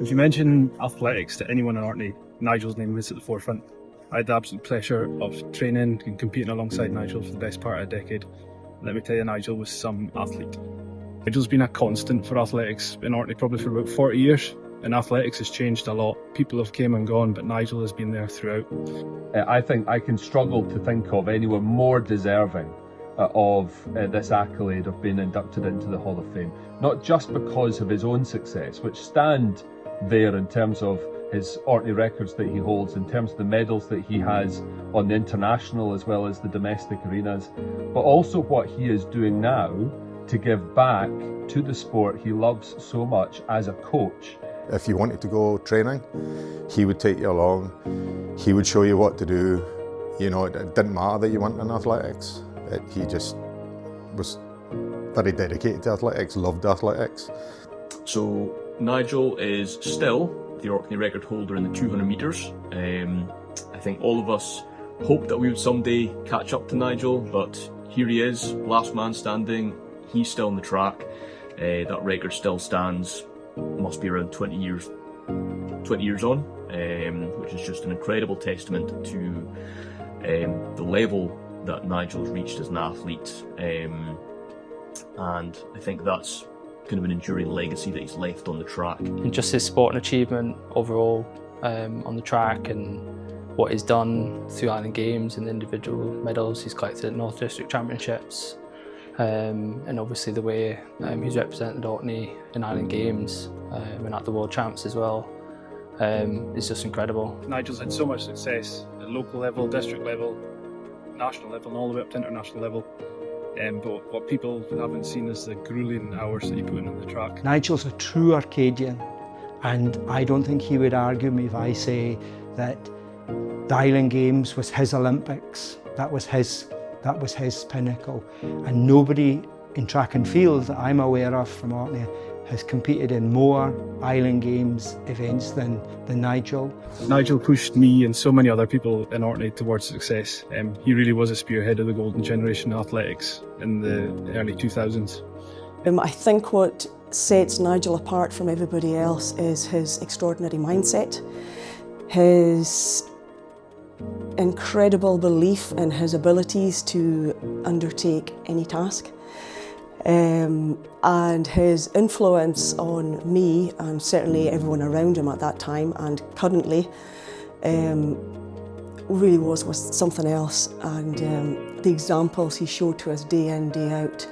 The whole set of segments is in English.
If you mention athletics to anyone in Orkney, Nigel's name is at the forefront. I had the absolute pleasure of training and competing alongside Nigel for the best part of a decade. Let me tell you, Nigel was some athlete. Nigel's been a constant for athletics in Orkney probably for about 40 years, and athletics has changed a lot. People have came and gone, but Nigel has been there throughout. I think I can struggle to think of anyone more deserving of this accolade of being inducted into the Hall of Fame. Not just because of his own success, which stand there in terms of his Orkney records that he holds, in terms of the medals that he has on the international as well as the domestic arenas, but also what he is doing now to give back to the sport he loves so much as a coach. If you wanted to go training, he would take you along, he would show you what to do. You know, it didn't matter that you weren't in athletics. He just was very dedicated to athletics, loved athletics. So Nigel is still the Orkney record holder in the 200 metres. I think all of us hoped that we would someday catch up to Nigel, but here he is, last man standing. He's still on the track. That record still stands, must be around 20 years on, which is just an incredible testament to the level that Nigel's reached as an athlete. And I think that's kind of an enduring legacy that he's left on the track. And just his sporting achievement overall on the track, and what he's done through Island Games and the individual medals he's collected at North District Championships, and obviously the way he's represented Orkney in Island Games and at the World Champs as well, is just incredible. Nigel's had so much success at local level, district level, national level, and all the way up to international level. But what people haven't seen is the grueling hours that he put in on the track. Nigel's a true Arcadian, and I don't think he would argue me if I say that the Island Games was his Olympics. That was his pinnacle, and nobody in track and field that I'm aware of from Orkney has competed in more Island Games events than Nigel. Nigel pushed me and so many other people in Orkney towards success. He really was a spearhead of the golden generation of athletics in the early 2000s. I think what sets Nigel apart from everybody else is his extraordinary mindset, his incredible belief in his abilities to undertake any task. And his influence on me, and certainly everyone around him at that time and currently, really was something else. And the examples he showed to us day in, day out,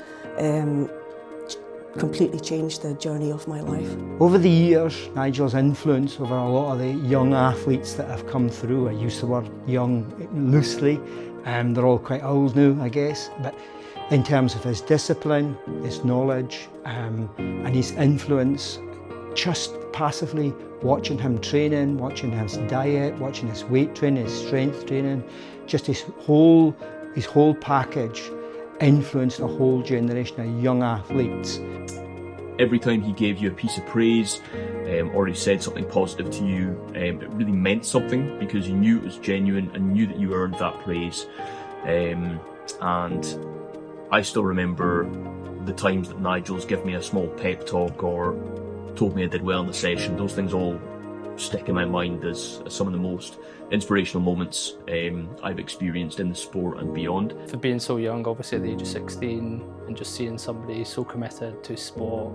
completely changed the journey of my life. Over the years, Nigel's influence over a lot of the young athletes that have come through, I use the word young loosely, they're all quite old now, I guess, but in terms of his discipline, his knowledge, and his influence, just passively watching him training, watching his diet, watching his weight training, his strength training, just his whole package influenced a whole generation of young athletes. Every time he gave you a piece of praise or he said something positive to you, it really meant something because you knew it was genuine and knew that you earned that praise. And I still remember the times that Nigel's given me a small pep talk or told me I did well in the session. Those things all stick in my mind as some of the most inspirational moments I've experienced in the sport and beyond. For being so young, obviously at the age of 16, and just seeing somebody so committed to sport,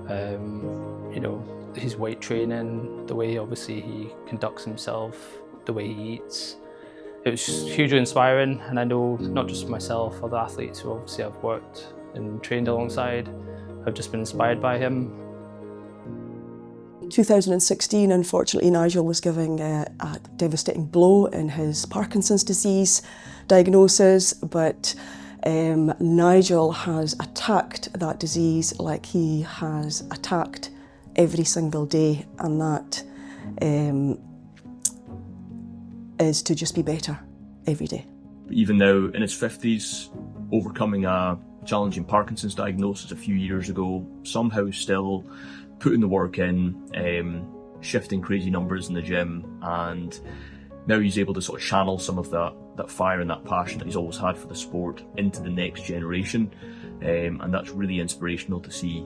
you know, his weight training, the way obviously he conducts himself, the way he eats, it was hugely inspiring. And I know not just myself, other athletes who obviously I've worked and trained alongside have just been inspired by him. 2016, unfortunately, Nigel was giving a devastating blow in his Parkinson's disease diagnosis, but Nigel has attacked that disease like he has attacked every single day, and that is to just be better every day. Even now in his 50s, overcoming a challenging Parkinson's diagnosis a few years ago, somehow still putting the work in, shifting crazy numbers in the gym, and now he's able to sort of channel some of that fire and that passion that he's always had for the sport into the next generation, and that's really inspirational to see.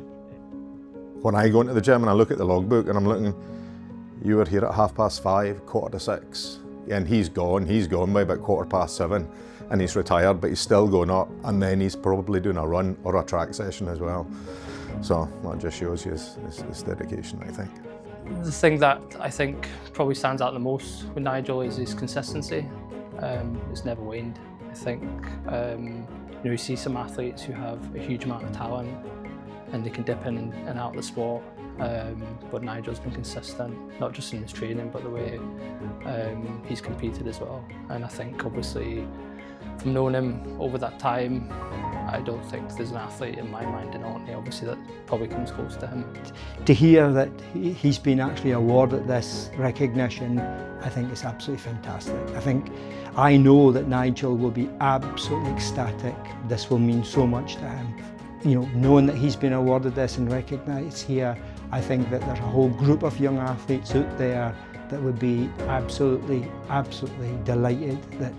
when I go into the gym and I look at the logbook and I'm looking, you were here at 5:30, 5:45, and he's gone by about 7:15, and he's retired, but he's still going up, and then he's probably doing a run or a track session as well. So that just shows you his dedication, I think. The thing that I think probably stands out the most with Nigel is his consistency. It's never waned. I think you see some athletes who have a huge amount of talent and they can dip in and out of the sport, but Nigel's been consistent, not just in his training but the way he's competed as well. And I think obviously from knowing him over that time, I don't think there's an athlete in my mind in Orkney obviously that probably comes close to him. To hear that he's been actually awarded this recognition, I think is absolutely fantastic. I know that Nigel will be absolutely ecstatic. This will mean so much to him. You know, knowing that he's been awarded this and recognised here, I think that there's a whole group of young athletes out there that would be absolutely delighted that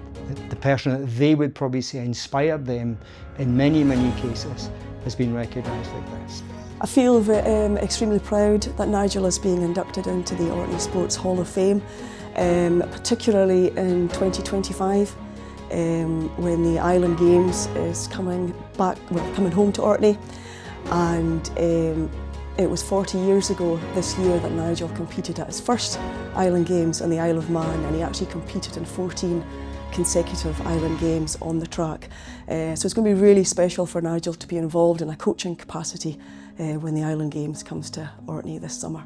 the person that they would probably say inspired them in many cases has been recognised like this. I feel extremely proud that Nigel is being inducted into the Orkney Sports Hall of Fame, particularly in 2025 when the Island Games is coming home to Orkney, and it was 40 years ago this year that Nigel competed at his first Island Games on the Isle of Man, and he actually competed in 14 consecutive Island Games on the track. So it's going to be really special for Nigel to be involved in a coaching capacity when the Island Games comes to Orkney this summer.